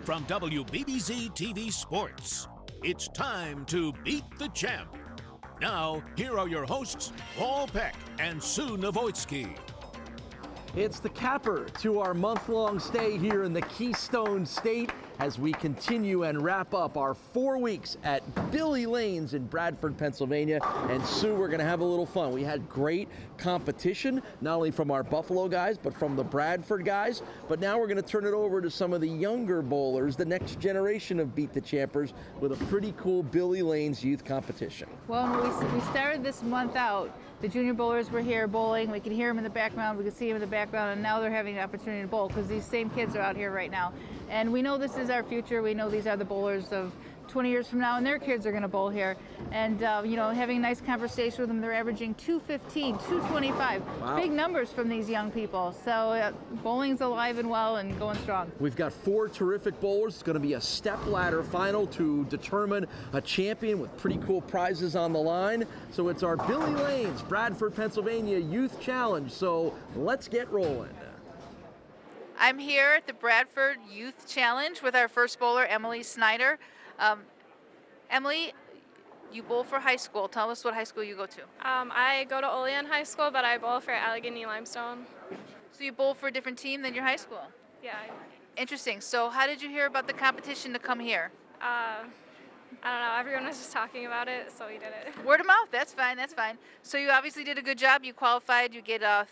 From WBBZ-TV Sports, it's time to beat the champ. Now, here are your hosts, Paul Peck and Sue Novoitsky. It's the capper to our month-long stay here in the Keystone State as we continue and wrap up our 4 weeks at Byllye Lanes in Bradford, Pennsylvania. And Sue, we're gonna have a little fun. We had great competition, not only from our Buffalo guys, but from the Bradford guys. But now we're gonna turn it over to some of the younger bowlers, the next generation of Beat the Champers, with a pretty cool Byllye Lanes youth competition. Well, we started this month out. The junior bowlers were here bowling. We could hear them in the background. We could see them in the background, and now they're having the opportunity to bowl because these same kids are out here right now. And we know this is our future. We know these are the bowlers of 20 years from now, and their kids are going to bowl here. And, you know, having a nice conversation with them, they're averaging 215, 225. Wow. Big numbers from these young people. So bowling's alive and well and going strong. We've got 4 terrific bowlers. It's going to be a step ladder final to determine a champion with pretty cool prizes on the line. So it's our Byllye Lanes, Bradford, Pennsylvania Youth Challenge. So let's get rolling. I'm here at the Bradford Youth Challenge with our first bowler, Emily Snyder. Emily, you bowl for high school. Tell us what high school you go to. I go to Olean High School, but I bowl for Allegheny Limestone. So you bowl for a different team than your high school? Yeah. Interesting. So how did you hear about the competition to come here? I don't know. Everyone was just talking about it, so we did it. Word of mouth. That's fine. That's fine. So you obviously did a good job. You qualified. You get a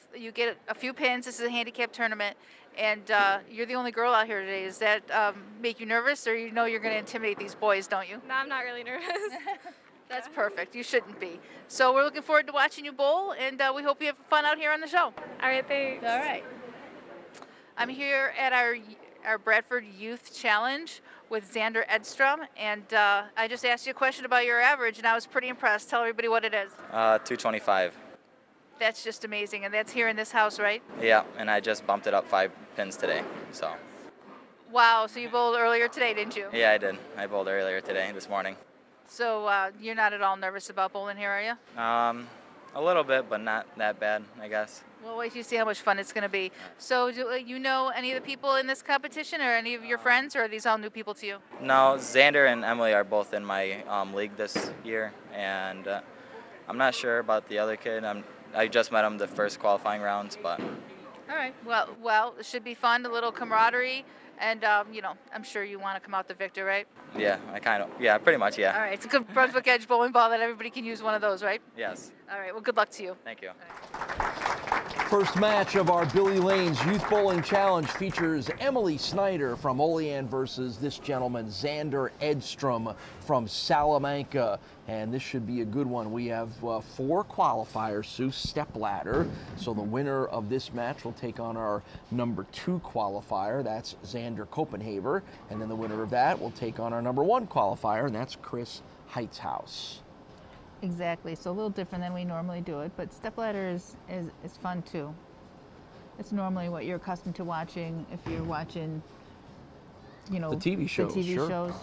few pins. This is a handicap tournament, and you're the only girl out here today. Does that make you nervous, or you know you're going to intimidate these boys, don't you? No, I'm not really nervous. That's perfect. You shouldn't be. So we're looking forward to watching you bowl, and we hope you have fun out here on the show. All right, thanks. All right. I'm here at our Bradford Youth Challenge with Zander Eckstrom, and I just asked you a question about your average, and I was pretty impressed. Tell everybody what it is. 225. That's just amazing, and that's here in this house, right? Yeah, and I just bumped it up 5 pins today, so. Wow, so you bowled earlier today, didn't you? Yeah, I did. I bowled earlier today, this morning. So you're not at all nervous about bowling here, are you? A little bit, but not that bad, I guess. Well, wait till you see how much fun it's going to be. So do you know any of the people in this competition, or any of your friends, or are these all new people to you? No, Zander and Emily are both in my league this year, and I'm not sure about the other kid. I just met him the first qualifying rounds, but. All right. Well, it should be fun, a little camaraderie, and you know, I'm sure you want to come out the victor, right? Yeah, yeah, pretty much, yeah. All right, it's a good Brunswick Edge bowling ball that everybody can use one of those, right? Yes. All right. Well, good luck to you. Thank you. First match of our Byllye Lanes Youth Bowling Challenge features Emily Snyder from Olean versus this gentleman, Zander Eckstrom from Salamanca. And this should be a good one. We have 4 qualifiers, Sue, step ladder. So the winner of this match will take on our number 2 qualifier. That's Zander Koppenhaver. And then the winner of that will take on our number 1 qualifier, and that's Chris Heitzhaus. Exactly. So a little different than we normally do it, but stepladder is fun too. It's normally what you're accustomed to watching if you're watching, you know, the TV shows. The TV sure. shows.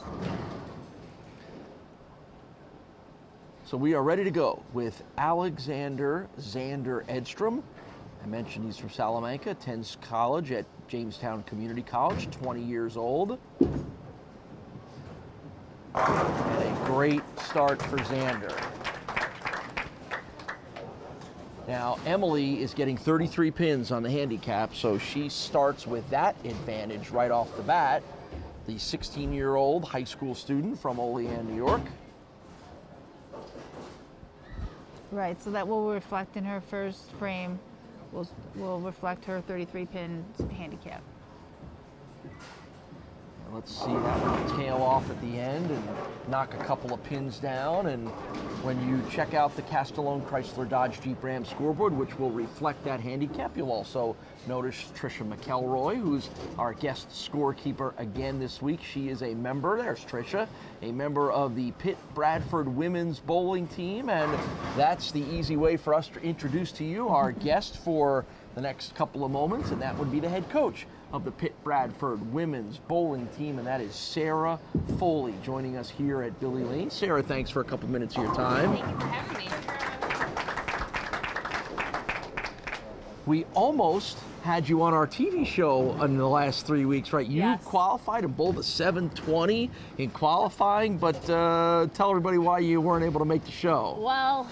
So we are ready to go with Zander Eckstrom. I mentioned he's from Salamanca, attends college at Jamestown Community College, 20 years old. And a great start for Zander. Now, Emily is getting 33 pins on the handicap, so she starts with that advantage right off the bat. The 16-year-old high school student from Olean, New York. Right, so that will reflect in her first frame, will reflect her 33-pin handicap. Let's see that one tail off at the end and knock a couple of pins down. And when you check out the Castellone Chrysler Dodge Jeep Ram scoreboard, which will reflect that handicap, you'll also notice Tricia McElroy, who's our guest scorekeeper again this week. She is a member, there's Tricia, a member of the Pitt Bradford women's bowling team. And that's the easy way for us to introduce to you our guest for the next couple of moments, and that would be the head coach of the Pitt Bradford women's bowling team, and that is Sarah Foley, joining us here at Byllye Lanes. Sarah, thanks for a couple minutes of your time. Thank you for having me. we almost had you on our TV show in the last 3 weeks, right? You Yes. qualified and bowled a 720 in qualifying, but tell everybody why you weren't able to make the show. Well,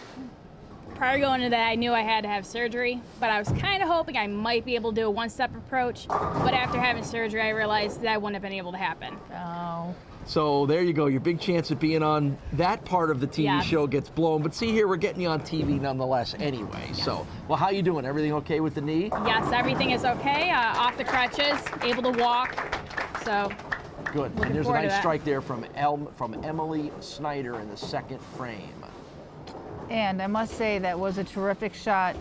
prior to going into that, I knew I had to have surgery, but I was kind of hoping I might be able to do a one-step approach. But after having surgery, I realized that wouldn't have been able to happen. Oh. So there you go. Your big chance of being on that part of the TV Yes. show gets blown. But see here, we're getting you on TV nonetheless anyway. Yes. So, well, how you doing? Everything okay with the knee? Yes, everything is okay. Off the crutches, able to walk. So Good. And Looking there's a forward to nice that. strike there from Emily Snyder in the second frame. And I must say that was a terrific shot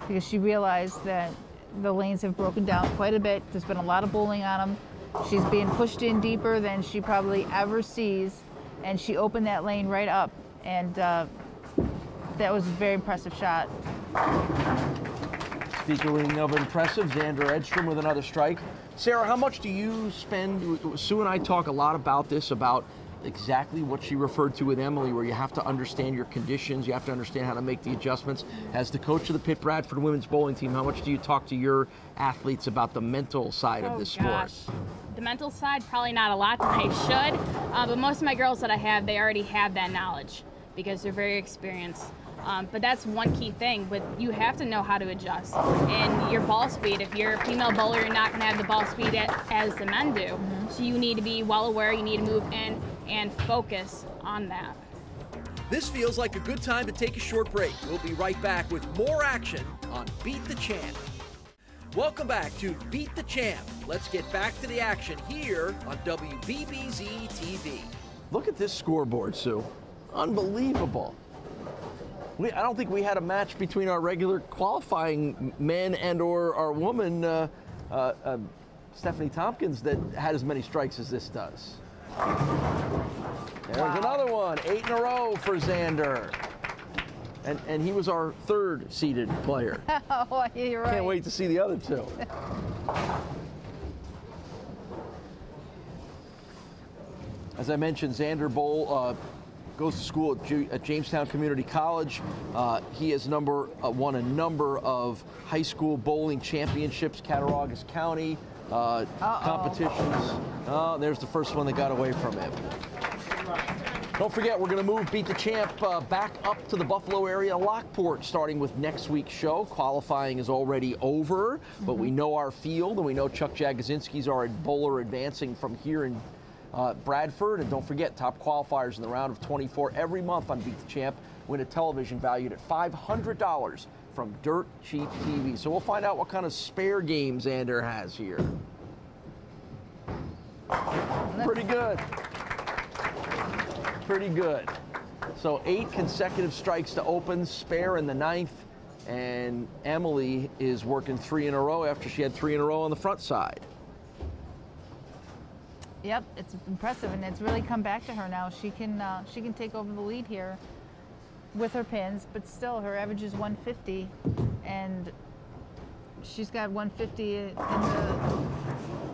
because she realized that the lanes have broken down quite a bit. There's been a lot of bowling on them. She's being pushed in deeper than she probably ever sees, and she opened that lane right up, and that was a very impressive shot. Speaking of impressive, Zander Eckstrom with another strike. Sarah, how much do you spend? Sue and I talk a lot about this, about exactly what she referred to with Emily, where you have to understand your conditions, you have to understand how to make the adjustments. As the coach of the Pitt Bradford women's bowling team, how much do you talk to your athletes about the mental side of this sport? The mental side, probably not a lot that I should, but most of my girls that I have, they already have that knowledge because they're very experienced. But that's one key thing, but you have to know how to adjust. And your ball speed, if you're a female bowler, you're not going to have the ball speed as the men do. So you need to be well aware, you need to move in and focus on that. This feels like a good time to take a short break. We'll be right back with more action on Beat the Champ. Welcome back to Beat the Champ. Let's get back to the action here on WBBZ-TV. Look at this scoreboard, Sue. Unbelievable. I don't think we had a match between our regular qualifying men and or our woman, Stephanie Tompkins, that had as many strikes as this does. There's another one, 8 in a row for Zander. And he was our third seeded player. Oh, you're right. Can't wait to see the other two. As I mentioned, Zander goes to school at Jamestown Community College. He has won a number of high school bowling championships, Cattaraugus County competitions. Oh, there's the first one that got away from him. Don't forget, we're going to move Beat the Champ back up to the Buffalo area, Lockport, starting with next week's show. Qualifying is already over, but we know our field, and we know Chuck Jagosinski's our bowler advancing from here in Bradford. And don't forget, top qualifiers in the round of 24 every month on Beat the Champ win a television valued at $500 from Dirt Cheap TV. So we'll find out what kind of spare game Zander has here. Pretty good. Pretty good. So 8 consecutive strikes to open, spare in the 9th, and Emily is working 3 in a row after she had 3 in a row on the front side. Yep, it's impressive, and it's really come back to her now. She can take over the lead here with her pins, but still her average is 150, and she's got 150 in the.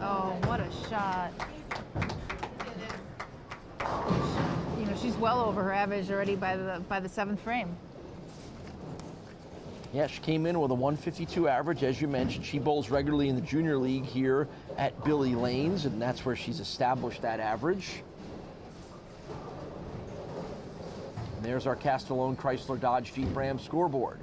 Oh, what a shot! You know, she's well over her average already by the 7th frame. Yeah, she came in with a 152 average, as you mentioned. She bowls regularly in the junior league here at Byllye Lanes, and that's where she's established that average. And there's our Castellone Chrysler Dodge Jeep Ram scoreboard.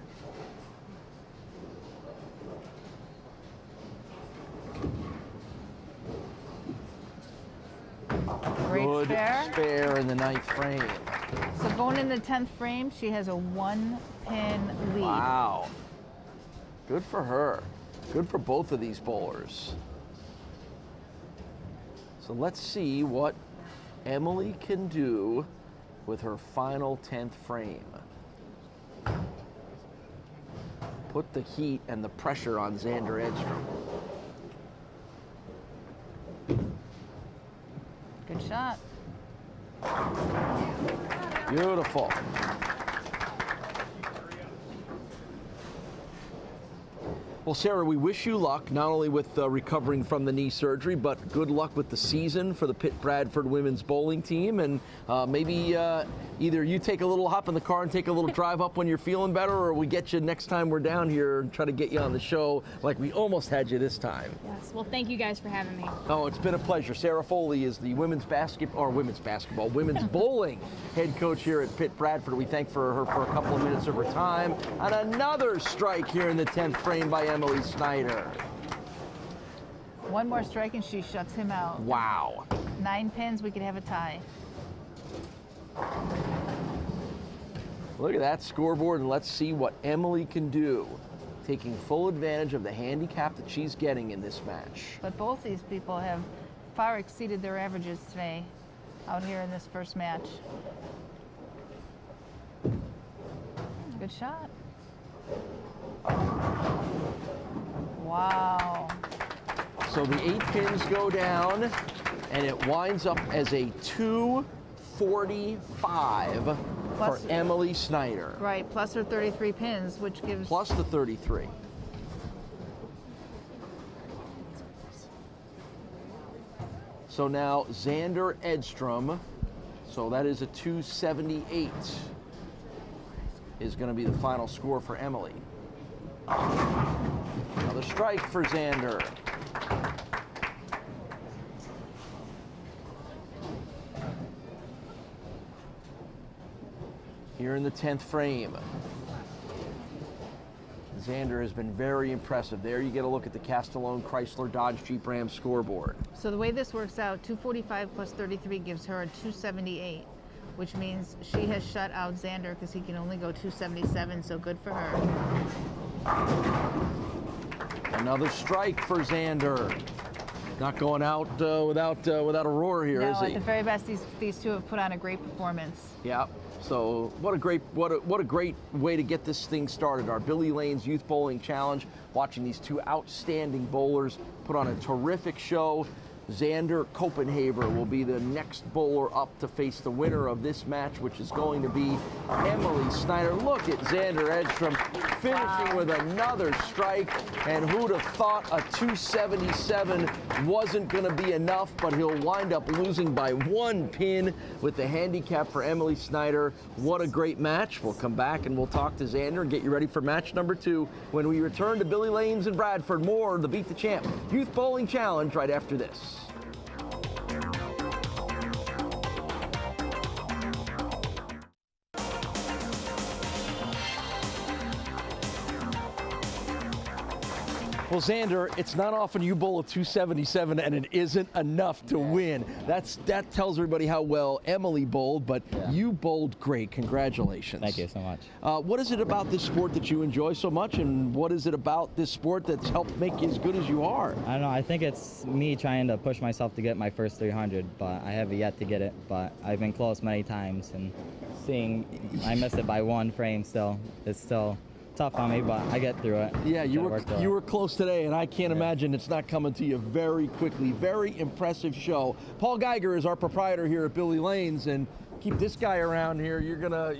Great Good spare. in the 9th frame. So going in the 10th frame, she has a 1-pin lead. Wow. Good for her. Good for both of these bowlers. So let's see what Emily can do with her final 10th frame. Put the heat and the pressure on Zander Eckstrom. Good shot. Well, Sarah, we wish you luck, not only with recovering from the knee surgery, but good luck with the season for the Pitt Bradford women's bowling team. And maybe either you take a little hop in the car and take a little drive up when you're feeling better, or we get you next time we're down here and try to get you on the show like we almost had you this time. Yes, well, thank you guys for having me. Oh, it's been a pleasure. Sarah Foley is the women's bowling head coach here at Pitt Bradford. We thank her for a couple of minutes of her time. And another strike here in the 10th frame by Emily Snyder. One more strike and she shuts him out. Wow. 9 pins, we could have a tie. Look at that scoreboard, and let's see what Emily can do, taking full advantage of the handicap that she's getting in this match. But both these people have far exceeded their averages today out here in this first match. Good shot. Wow. So the 8 pins go down, and it winds up as a 245 for Emily Snyder. Right, plus her 33 pins, which gives... Plus the 33. So now Zander Eckstrom, so that is a 278, is going to be the final score for Emily. Another strike for Zander. Here in the 10th frame. Zander has been very impressive. There you get a look at the Castellone Chrysler Dodge Jeep Ram scoreboard. So the way this works out, 245 plus 33 gives her a 278, which means she has shut out Zander because he can only go 277, so good for her. Another strike for Zander. Not going out without a roar here, is he? No, at the very best, these two have put on a great performance. Yeah. So what a great way to get this thing started. Our Byllye Lanes Youth Bowling Challenge. Watching these two outstanding bowlers put on a terrific show. Zander Koppenhaver will be the next bowler up to face the winner of this match, which is going to be Emily Snyder. Look at Zander Eckstrom finishing with another strike, and who'd have thought a 277 wasn't going to be enough, but he'll wind up losing by 1 pin with the handicap for Emily Snyder. What a great match. We'll come back and we'll talk to Zander and get you ready for match number 2 when we return to Byllye Lanes in Bradford. More of the Beat the Champ Youth Bowling Challenge right after this. Well, Zander, it's not often you bowl a 277 and it isn't enough to win. That tells everybody how well Emily bowled, but you bowled great. Congratulations. Thank you so much. What is it about this sport that you enjoy so much, and what is it about this sport that's helped make you as good as you are? I don't know. I think it's me trying to push myself to get my first 300, but I have yet to get it. But I've been close many times, and seeing I missed it by 1 frame still, it's still tough on me, but I get through it. Yeah, you were close today, and I can't imagine it's not coming to you very quickly. Very impressive show. Paul Geiger is our proprietor here at Byllye Lanes, and keep this guy around here, you're gonna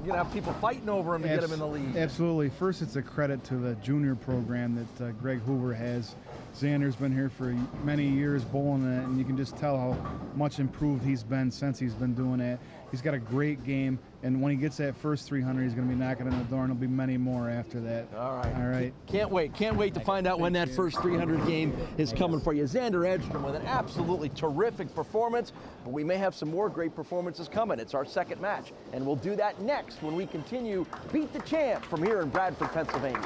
have people fighting over him to get him in the lead. Absolutely. First, it's a credit to the junior program that Greg Hoover has. Zander's been here for many years bowling it, and you can just tell how much improved he's been since he's been doing it. He's got a great game, and when he gets that first 300, he's going to be knocking on the door, and there'll be many more after that. All right. All right. Can't wait to find out when that first 300 game is coming for you. Zander Eckstrom with an absolutely terrific performance, but we may have some more great performances coming. It's our second match, and we'll do that next when we continue Beat the Champ from here in Bradford, Pennsylvania.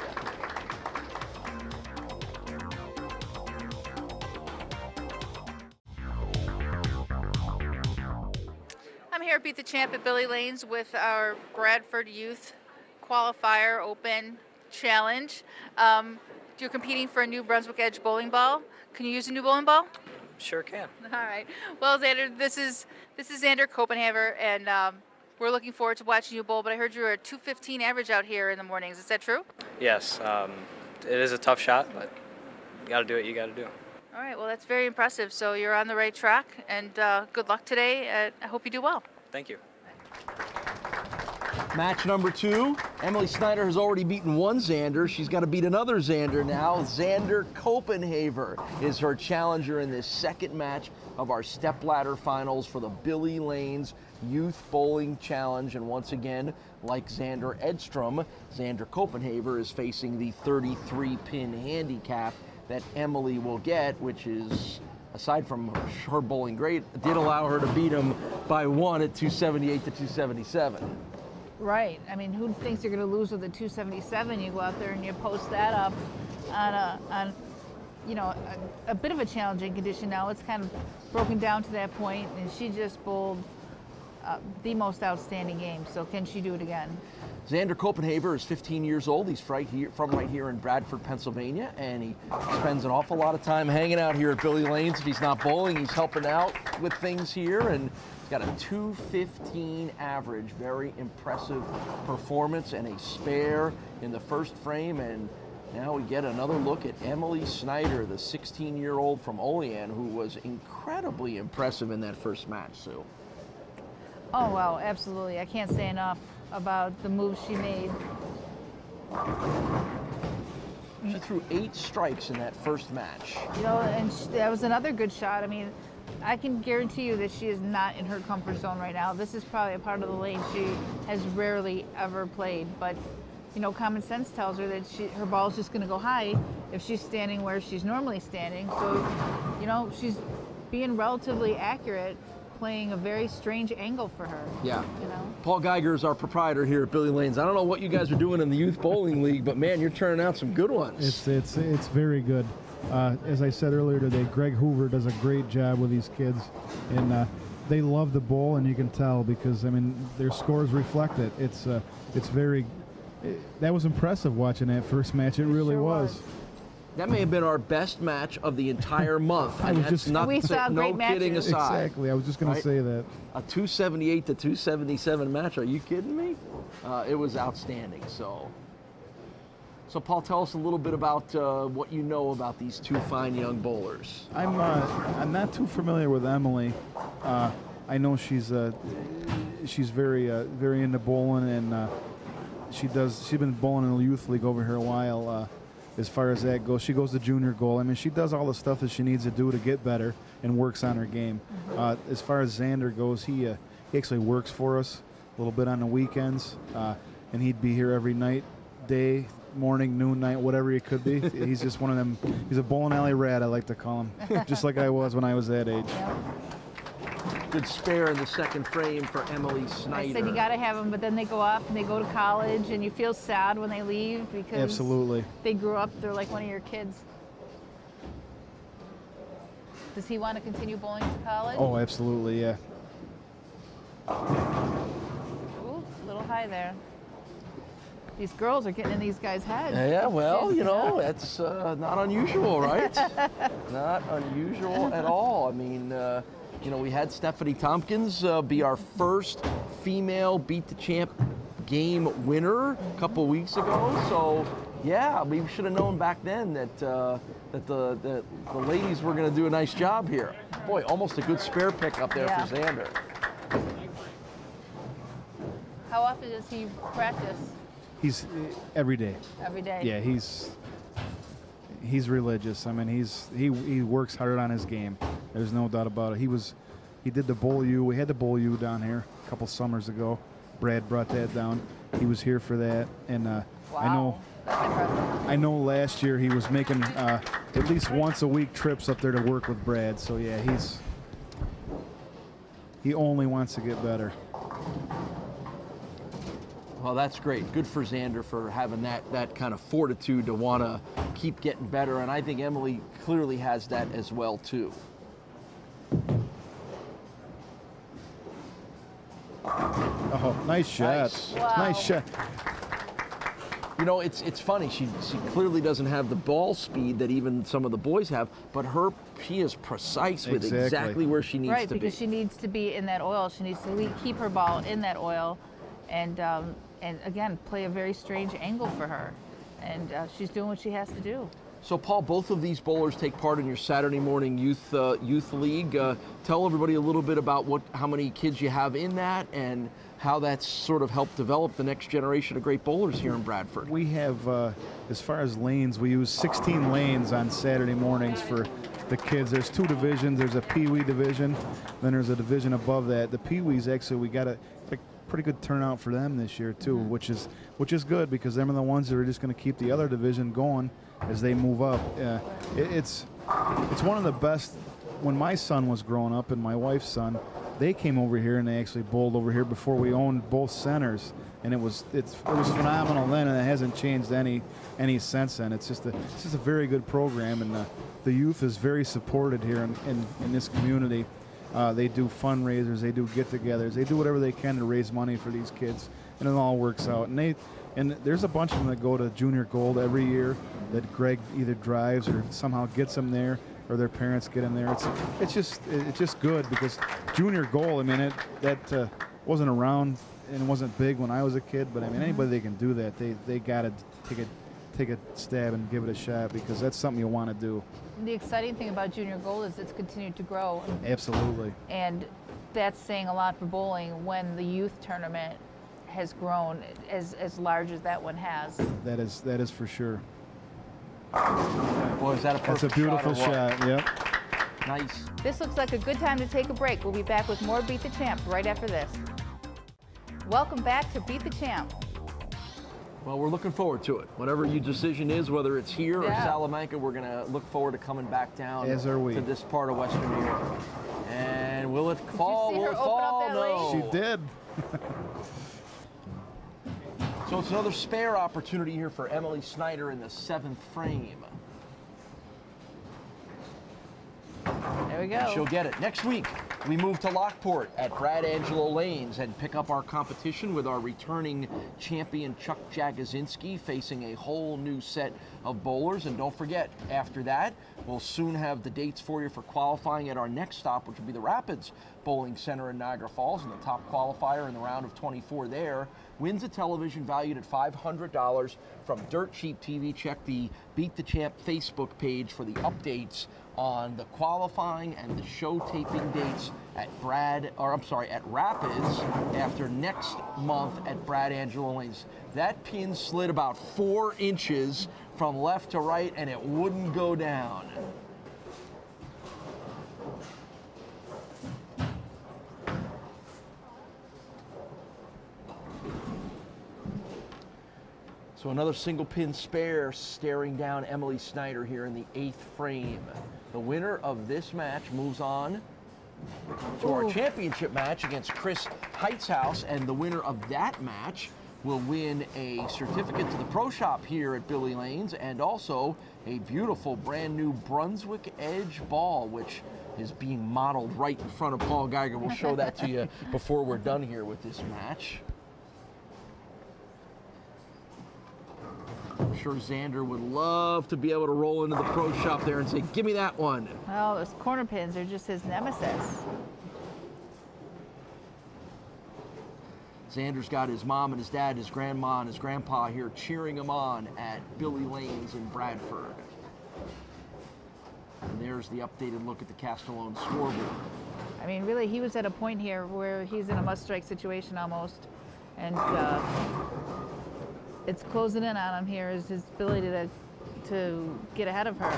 I'm here at Beat the Champ at Byllye Lanes with our Bradford Youth Qualifier Open Challenge. You're competing for a new Brunswick Edge bowling ball. Can you use a new bowling ball? Sure can. All right. Well, Zander, this is Zander Koppenhaver, and we're looking forward to watching you bowl. But I heard you were a 215 average out here in the mornings. Is that true? Yes. It is a tough shot, but you got to do what you got to do. All right. Well, that's very impressive. So you're on the right track, and good luck today. I hope you do well. Thank you. Match number 2. Emily Snyder has already beaten one Zander. She's got to beat another Zander now. Zander Koppenhaver is her challenger in this second match of our stepladder finals for the Byllye Lanes Youth Bowling Challenge. And once again, like Zander Eckstrom, Zander Koppenhaver is facing the 33-pin handicap that Emily will get, which is, aside from her bowling great, did allow her to beat him by 1 at 278 to 277. Right. I mean, who thinks you're going to lose with a 277? You go out there and you post that up on you know, a bit of a challenging condition. Now it's kind of broken down to that point, and she just bowled the most outstanding game. So can she do it again? Zander Koppenhaver is 15 years old. He's from right here in Bradford, Pennsylvania, and he spends an awful lot of time hanging out here at Byllye Lanes. If he's not bowling, he's helping out with things here, and he's got a 215 average. Very impressive performance and a spare in the first frame. And now we get another look at Emily Snyder, the 16-year-old from Olean, who was incredibly impressive in that first match, Sue. Oh, wow, absolutely. I can't say enough about the moves she made. She threw 8 strikes in that first match. You know, and that was another good shot. I mean, I can guarantee you that she is not in her comfort zone right now. This is probably a part of the lane she has rarely ever played, but you know, common sense tells her that her ball is just going to go high if she's standing where she's normally standing. So, you know, she's being relatively accurate, playing a very strange angle for her. Yeah. You know? Paul Geiger is our proprietor here at Byllye Lanes. I don't know what you guys are doing in the Youth Bowling League, but man, you're turning out some good ones. It's very good. As I said earlier today, Greg Hoover does a great job with these kids, and they love the bowl, and you can tell because I mean their scores reflect it. It's very. That was impressive watching that first match. It really sure was. That may have been our best match of the entire month. I was that's just- not We saw no great kidding matches. aside. Exactly. I was just going Right? to say that. A 278 to 277 match. Are you kidding me? It was outstanding. So Paul, tell us a little bit about what you know about these two fine young bowlers. I'm not too familiar with Emily. I know she's very into bowling, and she's been bowling in the youth league over here a while. As far as that goes, she goes to junior goal. I mean, she does all the stuff that she needs to do to get better and works on her game. As far as Zander goes, he actually works for us a little bit on the weekends, and he'd be here every night, day, morning, noon, night, whatever he could be. He's just one of them. He's a bowling alley rat, I like to call him, just like I was when I was that age. Good spare in the second frame for Emily Snyder. I said you got to have them, but then they go off and they go to college, and you feel sad when they leave because Absolutely. they grew up. They're like one of your kids. Does he want to continue bowling to college? Oh, absolutely, yeah. Ooh, a little high there. These girls are getting in these guys' heads. Yeah, well, you know, that's not unusual, right? Not unusual at all. I mean, you know, we had Stephanie Tompkins be our first female Beat the Champ game winner a couple weeks ago. So, yeah, we should have known back then that the ladies were going to do a nice job here. Boy, almost a good spare pick up there for Zander. How often does he practice? He's every day. Every day. Yeah, he's religious. I mean, he works hard on his game. There's no doubt about it. He did the Bowl U. We had the Bowl U down here a couple summers ago. Brad brought that down. He was here for that, and wow. I know last year he was making at least once a week trips up there to work with Brad. So yeah, he only wants to get better. Well, that's great. Good for Zander for having that kind of fortitude to want to keep getting better, and I think Emily clearly has that as well too. Oh, nice shot. Nice. Wow. Nice shot. You know, it's funny. She clearly doesn't have the ball speed that even some of the boys have, but she is precise with exactly where she needs to be. Right, because she needs to be in that oil. She needs to keep her ball in that oil, and again, play a very strange angle for her. And she's doing what she has to do. So, Paul, both of these bowlers take part in your Saturday morning youth league. Tell everybody a little bit about how many kids you have in that and how that's sort of helped develop the next generation of great bowlers here in Bradford. We have, as far as lanes, we use 16 lanes on Saturday mornings for the kids. There's 2 divisions. There's a Pee-wee division, then there's a division above that. The Pee-wees, actually, we got a pretty good turnout for them this year too, which is good, because them are the ones that are just going to keep the other division going as they move up. It's one of the best. When my son was growing up and my wife's son, they came over here and they actually bowled over here before we owned both centers, and it was phenomenal then, and it hasn't changed any since then. It's just a very good program, and the youth is very supported here in this community. They do fundraisers, they do get-togethers, they do whatever they can to raise money for these kids, and it all works out. And there's a bunch of them that go to Junior Gold every year that Greg either drives or somehow gets them there, or their parents get them there. It's just good, because Junior Gold, I mean, that wasn't around and wasn't big when I was a kid, but I mean, anybody that can do that, they got to take a stab and give it a shot, because that's something you want to do. The exciting thing about Junior Gold is it's continued to grow. Absolutely. And that's saying a lot for bowling when the youth tournament has grown as large as that one has. That is for sure. Boy, is that a perfect shot? That's a beautiful shot, yep. Nice. This looks like a good time to take a break. We'll be back with more Beat the Champ right after this. Welcome back to Beat the Champ. Well, we're looking forward to it. Whatever your decision is, whether it's here or Salamanca, we're going to look forward to coming back down to this part of Western New York. And will it fall? Will it fall? No. She did. So it's another spare opportunity here for Emily Snyder in the 7th frame. There we go. She'll get it. Next week, we move to Lockport at Brad Angelo Lanes and pick up our competition with our returning champion Chuck Jagosinski facing a whole new set of bowlers. And don't forget, after that, we'll soon have the dates for you for qualifying at our next stop, which will be the Rapids Bowling Center in Niagara Falls. And the top qualifier in the round of 24 there wins a television valued at $500 from Dirt Cheap TV. Check the Beat the Champ Facebook page for the updates on the qualifying and the show taping dates at Rapids after next month at Brad Angelo Lanes. That pin slid about 4 inches from left to right, and it wouldn't go down. So another single pin spare staring down Emily Snyder here in the 8th frame. The winner of this match moves on to our championship match against Chris Heitzhaus, and the winner of that match will win a certificate to the Pro Shop here at Byllye Lanes, and also a beautiful brand new Brunswick Edge ball, which is being modeled right in front of Paul Geiger. We'll show that to you before we're done here with this match. I'm sure Zander would love to be able to roll into the Pro Shop there and say, give me that one. Well, those corner pins are just his nemesis. Zander's got his mom and his dad, his grandma and his grandpa here cheering him on at Byllye Lanes in Bradford. And there's the updated look at the Castellone scoreboard. I mean, really, he was at a point here where he's in a must-strike situation almost. And it's closing in on him here, is his ability to get ahead of her.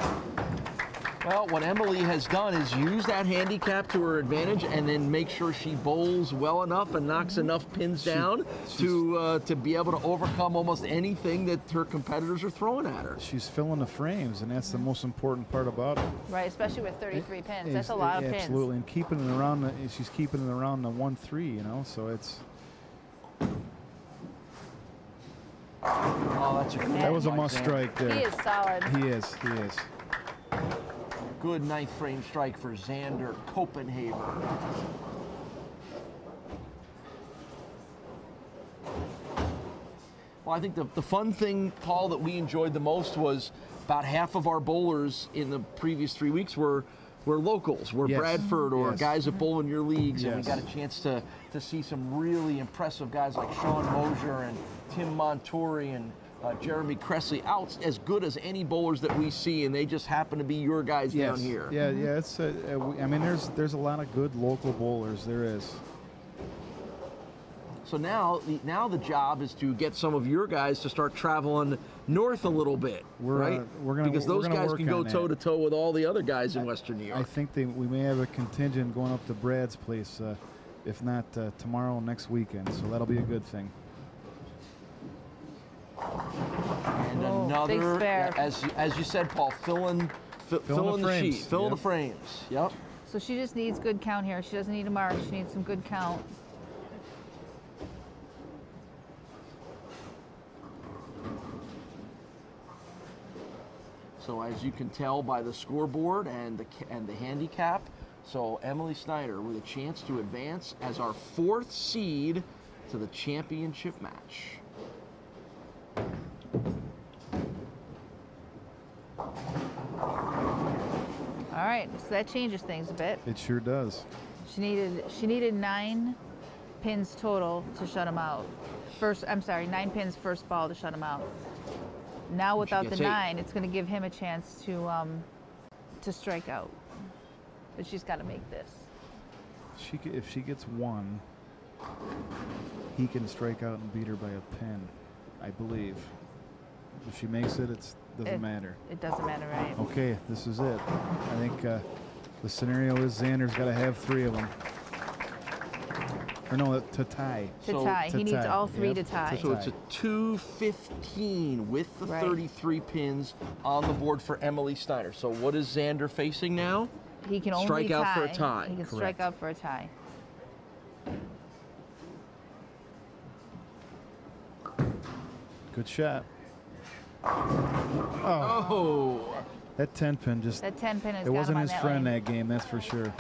Well, what Emily has done is use that handicap to her advantage and then make sure she bowls well enough and knocks enough pins down to be able to overcome almost anything that her competitors are throwing at her. She's filling the frames, and that's the most important part about it. Right, especially with 33 pins. That's a lot of pins. Absolutely, and keeping it around she's keeping it around the 1-3, you know, so it's... Oh, that's a good That was a must strike there. He is solid. He is. Good 9th frame strike for Zander Koppenhaver. Well, I think the fun thing, Paul, that we enjoyed the most was about half of our bowlers in the previous 3 weeks were locals, were Bradford or guys that bowl in your leagues, and we got a chance to see some really impressive guys like Sean Mosier and Tim Montori and Jeremy Cressley out as good as any bowlers that we see, and they just happen to be your guys down here. Yeah. It's I mean, there's a lot of good local bowlers. There is. So now the job is to get some of your guys to start traveling north a little bit, right? Because those guys can go toe to toe with all the other guys in Western New York. I think we may have a contingent going up to Brad's place, if not tomorrow, next weekend. So that'll be a good thing. And another, as you said, Paul, fill in the sheet, fill the frames. Yep. So she just needs good count here. She doesn't need a mark. She needs some good count. So as you can tell by the scoreboard and the handicap, so Emily Snyder with a chance to advance as our 4th seed to the championship match. All right, so that changes things a bit. It sure does. She needed 9 pins total to shut him out. 9 pins first ball to shut him out. Now without the 9, it's going to give him a chance to strike out. But she's got to make this. If she gets 1, he can strike out and beat her by a pin, I believe. If she makes it, it doesn't matter. It doesn't matter, right? Okay, this is it. I think the scenario is Zander's got to have 3 of them. Or no, to tie. He needs all 3 to tie. So it's a 215 with the 33 pins on the board for Emily Snyder. So what is Zander facing now? He can only strike out for a tie. He can strike out for a tie. Good shot. Oh. That 10 pin just. That 10 pin is. It wasn't his friend that game, that's for sure.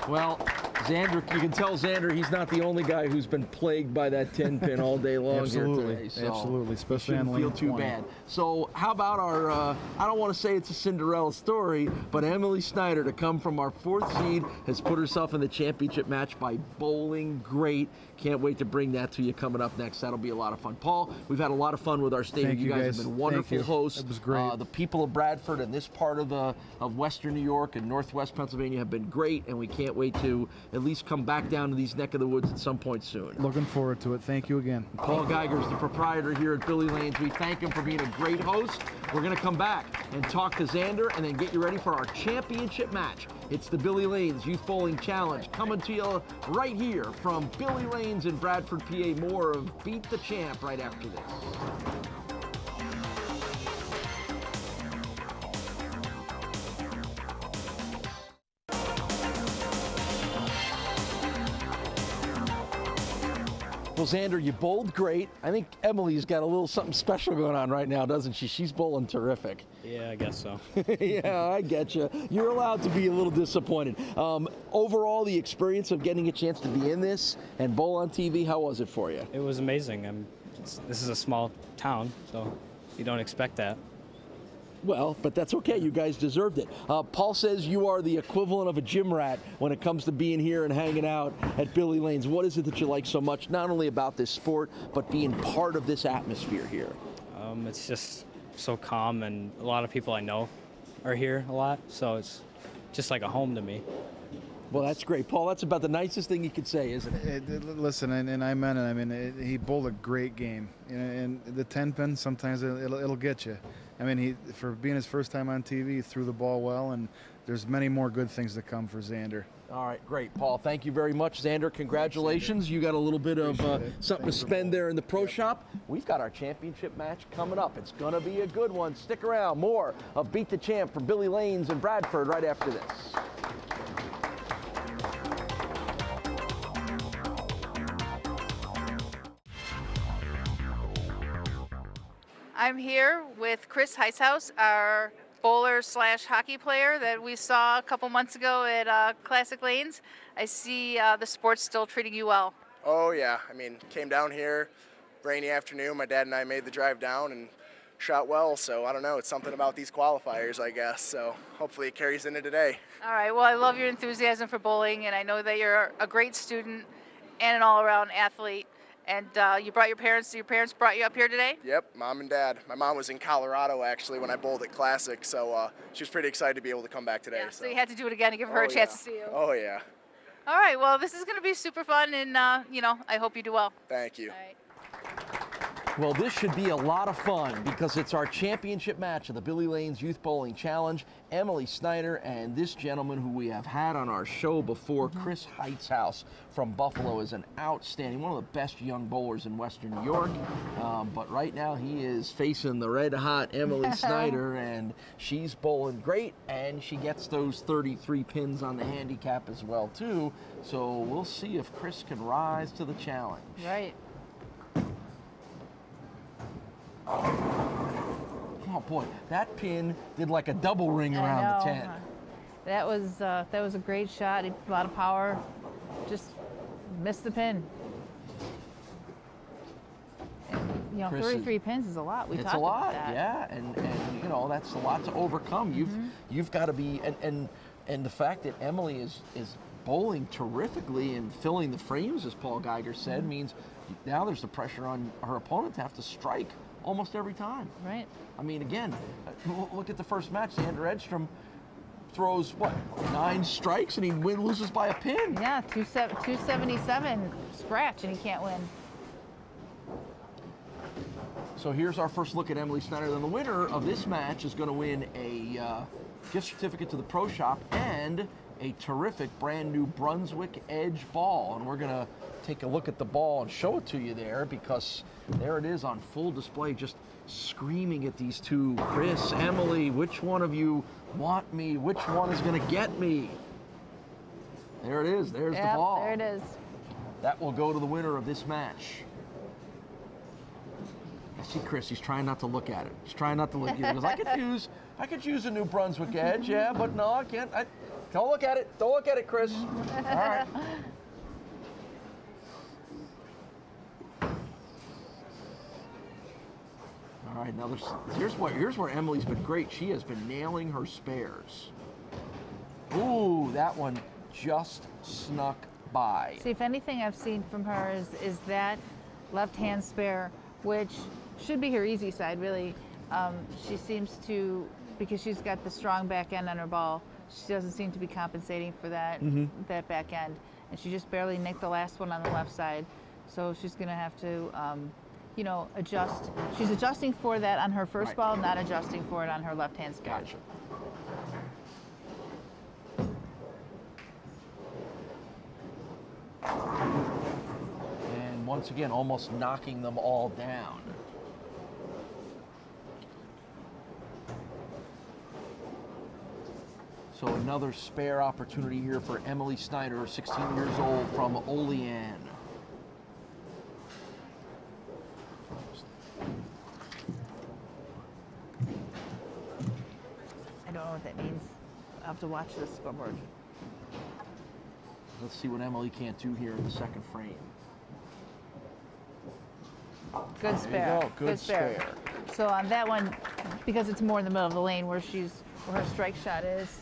Well, Zander, you can tell Zander he's not the only guy who's been plagued by that 10 pin all day long here today. So absolutely, especially on lane 20. Feel too bad. So how about our, I don't want to say it's a Cinderella story, but Emily Snyder, to come from our 4th seed, has put herself in the championship match by bowling great. Can't wait to bring that to you coming up next. That'll be a lot of fun. Paul, we've had a lot of fun with our stadium. Thank you guys have been wonderful hosts. It was great. The people of Bradford and this part of Western New York and Northwest Pennsylvania have been great, and we can't wait to at least come back down to these neck of the woods at some point soon. Looking forward to it. Thank you again. Paul Geiger is the proprietor here at Byllye Lanes. We thank him for being a great host. We're going to come back and talk to Zander and then get you ready for our championship match. It's the Byllye Lanes Youth Bowling Challenge coming to you right here from Byllye Lanes in Bradford, PA. More of Beat the Champ right after this. Well, Zander, you bowled great. I think Emily's got a little something special going on right now, doesn't she? She's bowling terrific. Yeah, I guess so. Yeah, I get you. You're allowed to be a little disappointed. Overall, the experience of getting a chance to be in this and bowl on TV, how was it for you? It was amazing. This is a small town, so you don't expect that. Well, but that's okay. You guys deserved it. Paul says you are the equivalent of a gym rat when it comes to being here and hanging out at Byllye Lanes. What is it that you like so much, not only about this sport, but being part of this atmosphere here? It's just so calm, and a lot of people I know are here a lot, so it's just like a home to me. Well, that's great. Paul, that's about the nicest thing you could say, isn't it? Listen, and I meant it. I mean, he bowled a great game. You know, and the 10 pin, sometimes it'll get you. I mean, for being his first time on TV, he threw the ball well, and there's many more good things to come for Zander. All right, great, Paul. Thank you very much, Zander. Congratulations. You got a little bit of something to spend there in the pro shop. We've got our championship match coming up. It's going to be a good one. Stick around. More of Beat the Champ from Byllye Lanes in Bradford right after this. I'm here with Chris Heishaus, our bowler/hockey player that we saw a couple months ago at Classic Lanes. I see the sport's still treating you well. Oh yeah, I mean, came down here, rainy afternoon. My dad and I made the drive down and shot well, so I don't know, it's something about these qualifiers, I guess, so hopefully it carries into today. All right, well, I love your enthusiasm for bowling, and I know that you're a great student and an all-around athlete. And you brought your parents. Your parents brought you up here today? Yep, mom and dad. My mom was in Colorado actually when I bowled at Classic, so she was pretty excited to be able to come back today. Yeah, so you had to do it again to give her a chance to see you. Oh yeah. All right. Well, this is going to be super fun, and you know, I hope you do well. Thank you. All right. Well, this should be a lot of fun because it's our championship match of the Byllye Lanes Youth Bowling Challenge. Emily Snyder and this gentleman who we have had on our show before, Chris Heitzhaus from Buffalo, is an outstanding, one of the best young bowlers in Western New York. But right now he is facing the red-hot Emily Snyder, and she's bowling great, and she gets those 33 pins on the handicap as well, too. So we'll see if Chris can rise to the challenge. Right. Oh boy, that pin did like a double ring around the 10. That was a great shot. A lot of power. Just missed the pin. And, you know, 33 pins is a lot. We talked about that. Yeah, and you know, that's a lot to overcome. You've got to be, and the fact that Emily is bowling terrifically and filling the frames, as Paul Geiger said, means now there's the pressure on her opponent to have to strike almost every time. Right. I mean, again, look at the first match. Zander Eckstrom throws, what, 9 strikes and he loses by a pin. Yeah, 277 scratch and he can't win. So here's our first look at Emily Snyder. Then the winner of this match is going to win a gift certificate to the Pro Shop and a terrific brand new Brunswick Edge ball. And we're going to take a look at the ball and show it to you there, because there it is on full display, just screaming at these two. Chris, Emily, which one of you want me? Which one is going to get me? There it is. There's the ball. There it is. That will go to the winner of this match. I see Chris, he's trying not to look at it. He's trying not to look at it. He goes, I could use a new Brunswick Edge, yeah, but no, I can't. Don't look at it. Don't look at it, Chris. All right. All right, now here's where Emily's been great. She has been nailing her spares. Ooh, that one just snuck by. See, if anything I've seen from her is that left-hand spare, which should be her easy side, really. She seems to, because she's got the strong back end on her ball, she doesn't seem to be compensating for that, that back end. And she just barely nicked the last one on the left side. So she's going to have to, you know, adjust. She's adjusting for that on her first ball, not adjusting for it on her left-hand spare. Gotcha. And once again, almost knocking them all down. So another spare opportunity here for Emily Snyder, 16 years old, from Olean. I don't know what that means. I'll have to watch the scoreboard. Let's see what Emily can't do here in the second frame. Good spare. There you go. Good spare. So on that one, because it's more in the middle of the lane where her strike shot is.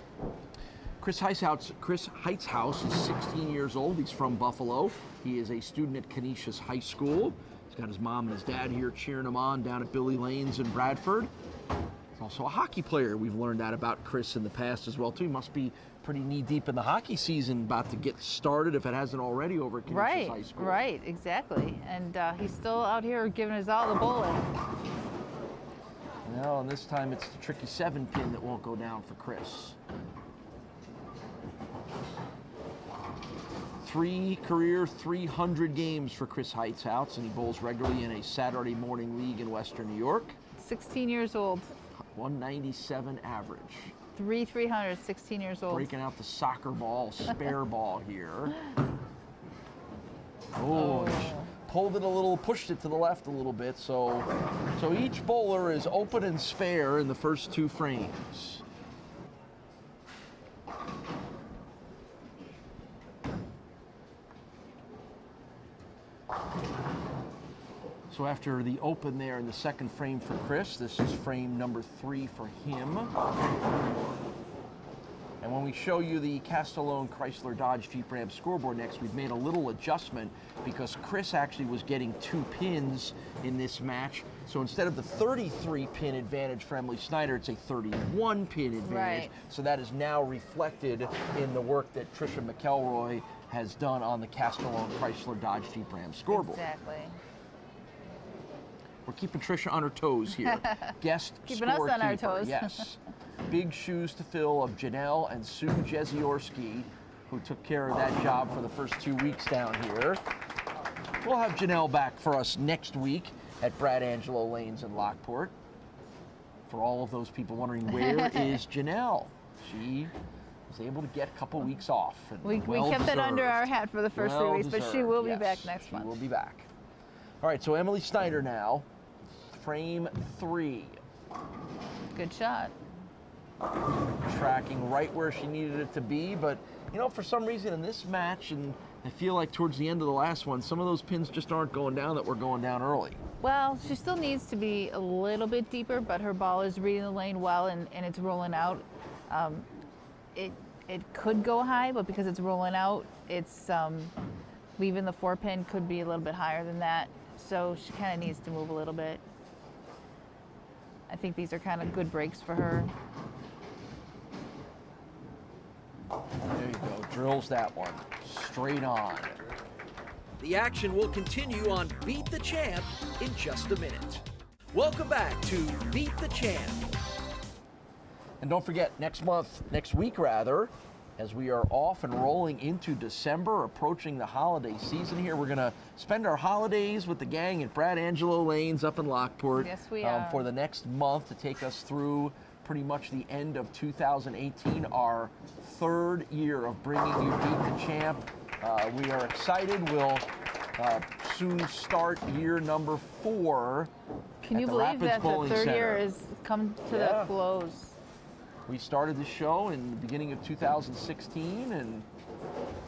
Chris Heitzhaus is 16 years old. He's from Buffalo. He is a student at Canisius High School. He's got his mom and his dad here cheering him on down at Byllye Lanes in Bradford. He's also a hockey player. We've learned that about Chris in the past as well, too. He must be pretty knee-deep in the hockey season, about to get started, if it hasn't already, over at Canisius High School. Right, exactly. And he's still out here giving us all the bowling. No, and this time it's the tricky 7-pin that won't go down for Chris. 3 career 300 games for Chris Heitzhaus, and he bowls regularly in a Saturday morning league in Western New York. 16 years old. 197 average. 300, 16 years old. Breaking out the soccer ball, spare ball here. Oh, pulled it a little, pushed it to the left a little bit. So each bowler is open and spare in the first 2 frames. So after the open there in the second frame for Chris, this is frame number 3 for him. And when we show you the Castellone Chrysler Dodge Jeep Ram scoreboard next, we've made a little adjustment because Chris actually was getting 2 pins in this match. So instead of the 33 pin advantage for Emily Snyder, it's a 31 pin advantage. Right. So that is now reflected in the work that Tricia McElroy has done on the Castellone Chrysler Dodge Jeep Ram scoreboard. Exactly. We're keeping Tricia on her toes here. Guest Keeping us on our scorekeeper, toes. Yes. Big shoes to fill of Janelle and Sue Jeziorski, who took care of that job for the first 2 weeks down here. We'll have Janelle back for us next week at Brad Angelo Lanes in Lockport. For all of those people wondering, where is Janelle? She was able to get a couple weeks off. We kept it under our hat for the first 3 weeks, but she will be back next month. She will be back. All right, so Emily Snyder now, frame 3. Good shot. Tracking right where she needed it to be, but you know, for some reason in this match, and I feel like towards the end of the last one, some of those pins just aren't going down that were going down early. Well, she still needs to be a little bit deeper, but her ball is reading the lane well, and it's rolling out. It could go high, but because it's rolling out, it's leaving the 4 pin could be a little bit higher than that. So she kind of needs to move a little bit. I think these are kind of good breaks for her. There you go, drills that one, straight on. The action will continue on Beat the Champ in just a minute. Welcome back to Beat the Champ. And don't forget, next week, as we are off and rolling into December, approaching the holiday season here, we're gonna spend our holidays with the gang at Brad Angelo Lanes up in Lockport. Yes, we are. For the next month to take us through pretty much the end of 2018, our 3rd year of bringing you Beat the Champ. We are excited. We'll soon start year number 4. Can you at the believe Rapids that the Bowling 3rd year Center. has come to the close? We started the show in the beginning of 2016, and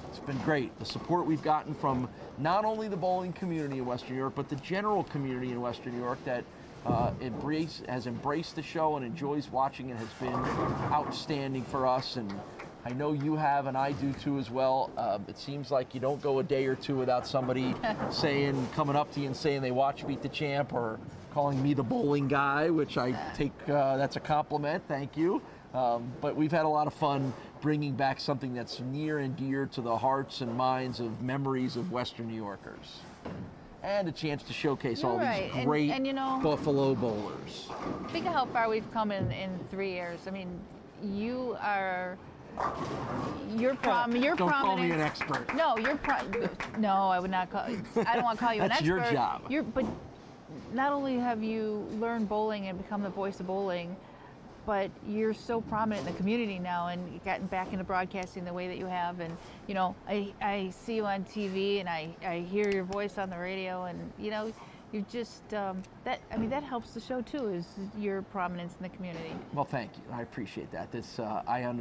it's been great. The support we've gotten from not only the bowling community in Western New York, but the general community in Western New York that has embraced the show and enjoys watching it has been outstanding for us. And I know you have, and I do too as well. It seems like you don't go a day or two without somebody coming up to you and saying they watch Beat the Champ, or calling me the bowling guy, which I take, that's a compliment, thank you. But we've had a lot of fun bringing back something that's near and dear to the hearts and minds of memories of Western New Yorkers. And a chance to showcase all these great and, you know, Buffalo bowlers. Think of how far we've come in 3 years. I mean, you're Don't call me an expert. No, no, I would not call. I don't want to call you an expert. That's your job. But not only have you learned bowling and become the voice of bowling, but you're so prominent in the community now, and gotten back into broadcasting the way that you have. And you know, I see you on TV, and I hear your voice on the radio, and you know, you're just that helps the show too, is your prominence in the community. Well, thank you. I appreciate that. This I've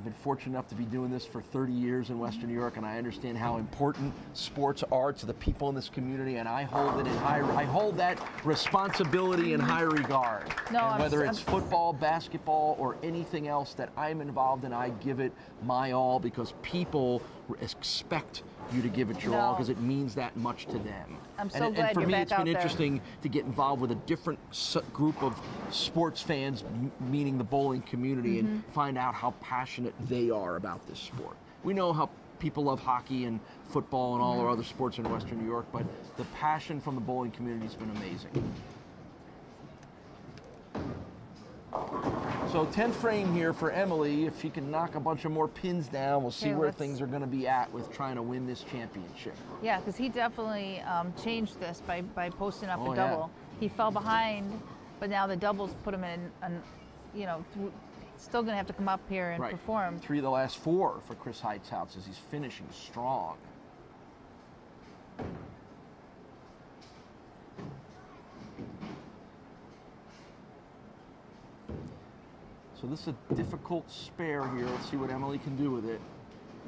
been fortunate enough to be doing this for 30 years in Western New York, and I understand how important sports are to the people in this community, and I hold that responsibility in high regard. No, and whether it's football, basketball, or anything else that I'm involved in, I give it my all, because people expect you to give it your all, because it means that much to them. I'm so glad for you're me, back it's been out there. interesting to get involved with a different group of sports fans, meaning the bowling community, and find out how passionate they are about this sport. We know how people love hockey and football and all our other sports in Western New York, but the passion from the bowling community has been amazing. So 10th frame here for Emily. If she can knock a bunch of more pins down, we'll see where things are going to be at with trying to win this championship. Yeah, because he definitely changed this by posting up a Oh, double. He fell behind, but now the doubles put him in, still going to have to come up here and perform. 3 of the last 4 for Chris Heithouse as he's finishing strong. So this is a difficult spare here. Let's see what Emily can do with it.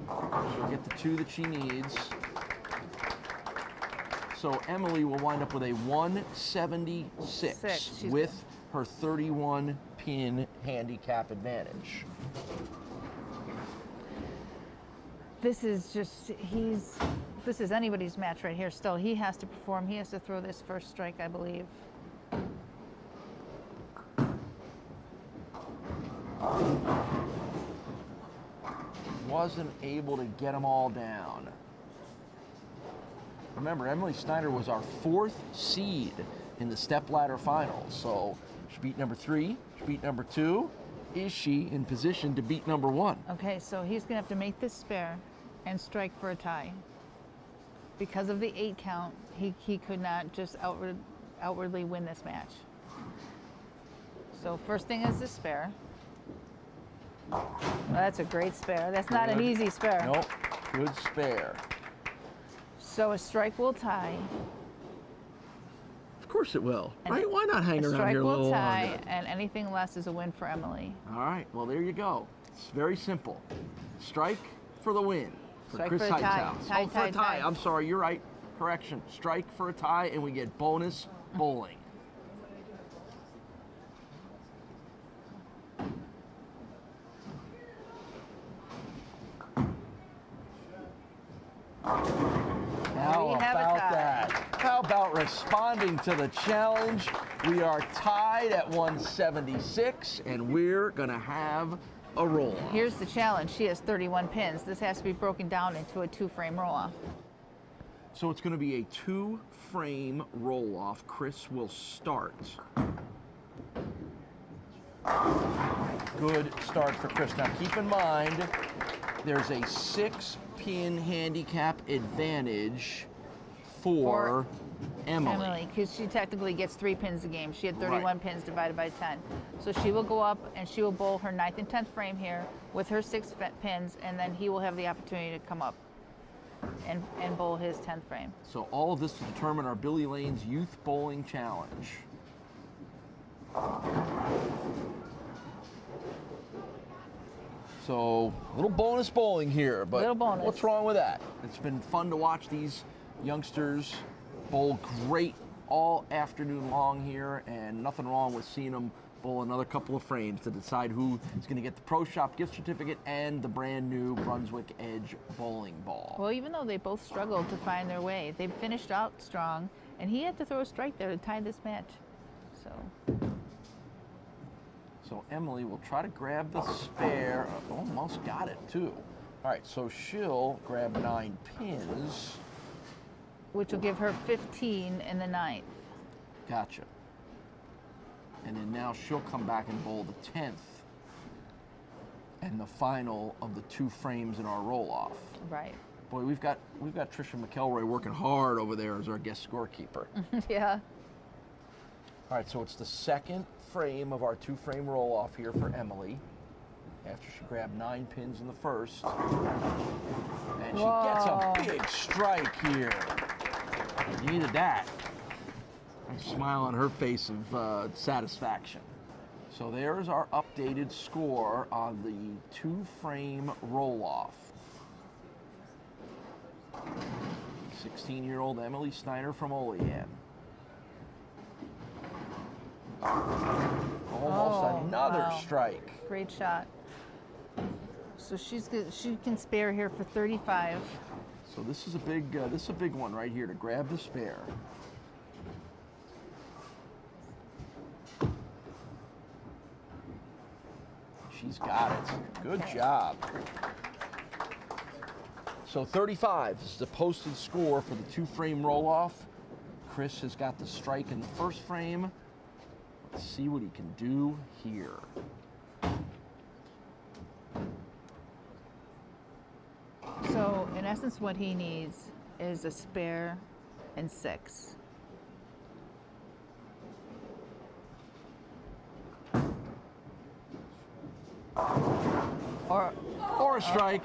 She'll get the 2 that she needs. So Emily will wind up with a 176 with her 31 pin pin handicap advantage. This is just, this is anybody's match right here still. He has to perform. He has to throw this first strike, I believe. Wasn't able to get them all down. Remember, Emily Snyder was our 4th seed in the stepladder finals. So she beat number 3, she beat number 2. Is she in position to beat number 1? Okay, so he's gonna have to make this spare and strike for a tie. Because of the 8 count, he could not just outwardly win this match. So first thing is the spare. Well, that's a great spare. That's not an easy spare. Nope, good spare. So a strike will tie. Of course it will, right? Why not hang around here a little longer? A strike will tie, longer? and anything less is a win for Emily. All right, well, there you go. It's very simple. Strike for the win for Strike Chris for a tie. Heitzaus. Tie, Oh, for a tie, tie. tie. I'm sorry, you're right. Correction. Strike for a tie, and we get bonus bowling. How about that? How about responding to the challenge? We are tied at 176, and we're going to have a roll-off. Here's the challenge. She has 31 pins. This has to be broken down into a 2-frame roll-off. So it's going to be a 2-frame roll-off. Chris will start. Good start for Chris. Now keep in mind, there's a 6-pin handicap advantage for Emily. Because she technically gets 3 pins a game. She had 31 Right. pins divided by 10. So she will go up and she will bowl her 9th and 10th frame here with her 6 pins, and then he will have the opportunity to come up and bowl his 10th frame. So all of this to determine our Byllye Lanes Youth Bowling Challenge. So a little bonus bowling here, but Little bonus. what's wrong with that? It's been fun to watch these youngsters bowl great all afternoon long here, and nothing wrong with seeing them bowl another couple of frames to decide who is going to get the Pro Shop gift certificate and the brand new Brunswick Edge bowling ball. Well, even though they both struggled to find their way, they finished out strong, and he had to throw a strike there to tie this match. So Emily will try to grab the spare. Almost got it too. All right, so she'll grab 9 pins. Which will give her 15 in the 9th. Gotcha. And then now she'll come back and bowl the 10th and the final of the 2 frames in our roll-off. Right. Boy, we've got Tricia McElroy working hard over there as our guest scorekeeper. Yeah. All right, so it's the 2nd frame of our 2-frame roll-off here for Emily. After she grabbed 9 pins in the first. And she gets a big strike here. Needed that. A smile on her face of satisfaction. So there's our updated score on the 2-frame roll-off. 16-year-old Emily Snyder from Olean. Almost another strike. Great shot. So she can spare here for 35. So this is a big one right here to grab the spare. She's got it. Good job. So 35 is the posted score for the 2-frame roll-off. Chris has got the strike in the first frame. Let's see what he can do here. So in essence, what he needs is a spare and 6. Or a strike.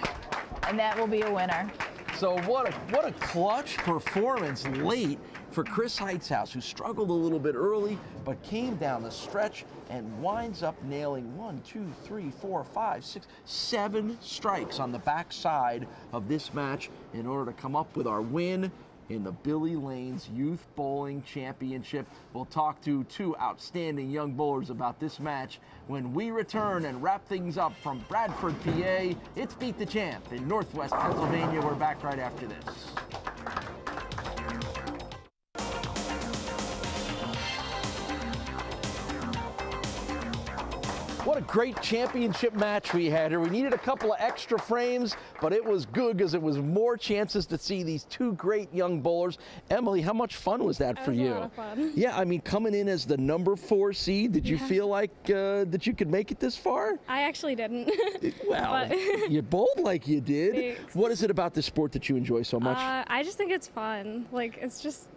And that will be a winner. So what a clutch performance late for Chris Heitzaus, who struggled a little bit early, but came down the stretch and winds up nailing 1, 2, 3, 4, 5, 6, 7 strikes on the backside of this match in order to come up with our win in the Byllye Lanes Youth Bowling Championship. We'll talk to two outstanding young bowlers about this match when we return and wrap things up from Bradford, PA. It's Beat the Champ in Northwest Pennsylvania. We're back right after this. What a great championship match we had here. We needed a couple of extra frames, but it was good because it was more chances to see these two great young bowlers. Emily, how much fun was that for you? A lot of fun. Yeah, I mean, coming in as the number 4 seed, did you feel like that you could make it this far? I actually didn't. Well, you bowled like you did. Thanks. What is it about this sport that you enjoy so much? I just think it's fun. Like, it's just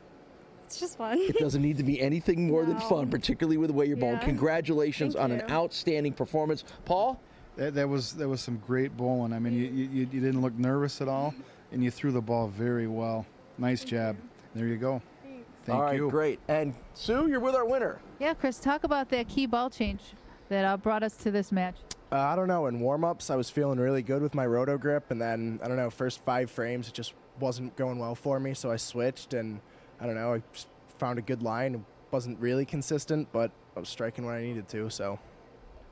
fun. It doesn't need to be anything more than fun, particularly with the way you're bowling. Congratulations on an outstanding performance. Paul? That was some great bowling. I mean, you didn't look nervous at all, and you threw the ball very well. Nice job. There you go. Thank you. All right, great. And Sue, you're with our winner. Yeah, Chris, talk about that key ball change that brought us to this match. I don't know. In warm-ups, I was feeling really good with my roto grip, and then, I don't know, first 5 frames, it just wasn't going well for me, so I switched, and I don't know, I just found a good line. It wasn't really consistent, but I was striking when I needed to, so.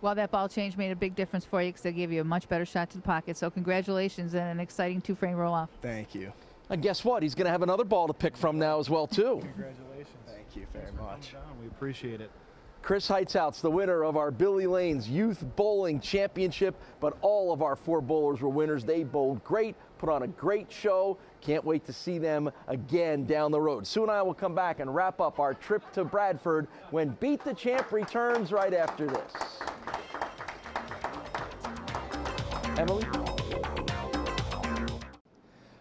Well, that ball change made a big difference for you because it gave you a much better shot to the pocket. So congratulations and an exciting 2-frame roll-off. Thank you. And guess what? He's going to have another ball to pick from now as well, too. Congratulations. Thank you very much. We appreciate it. Chris Heitzout's the winner of our Byllye Lanes Youth Bowling Championship, but all of our 4 bowlers were winners. They bowled great, put on a great show. Can't wait to see them again down the road. Sue and I will come back and wrap up our trip to Bradford when Beat the Champ returns right after this. Emily?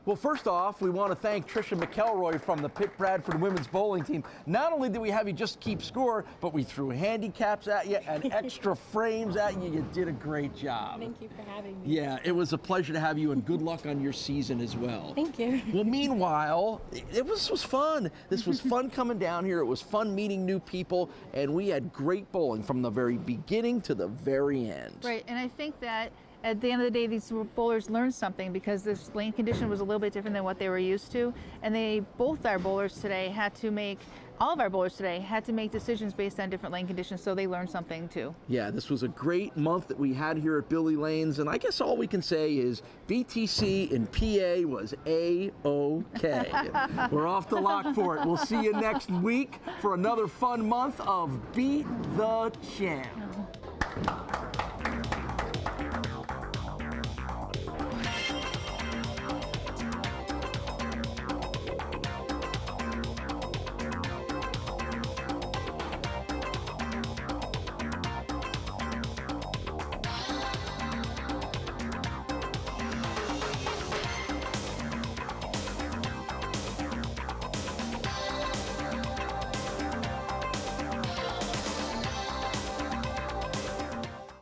Well, first off, we want to thank Tricia McElroy from the Pitt Bradford women's bowling team. Not only did we have you just keep score, but we threw handicaps at you and extra frames at you. You did a great job. Thank you for having me. Yeah, it was a pleasure to have you, and good luck on your season as well. Thank you. Well, meanwhile, this was fun. This was fun coming down here. It was fun meeting new people, and we had great bowling from the very beginning to the very end. Right, and I think that at the end of the day, these bowlers learned something because this lane condition was a little bit different than what they were used to. And both our bowlers today had to make, all of our bowlers today had to make decisions based on different lane conditions, so they learned something too. Yeah, this was a great month that we had here at Byllye Lanes, and I guess all we can say is BTC in PA was A-OK. We're off to Lockport. We'll see you next week for another fun month of Beat the Champ.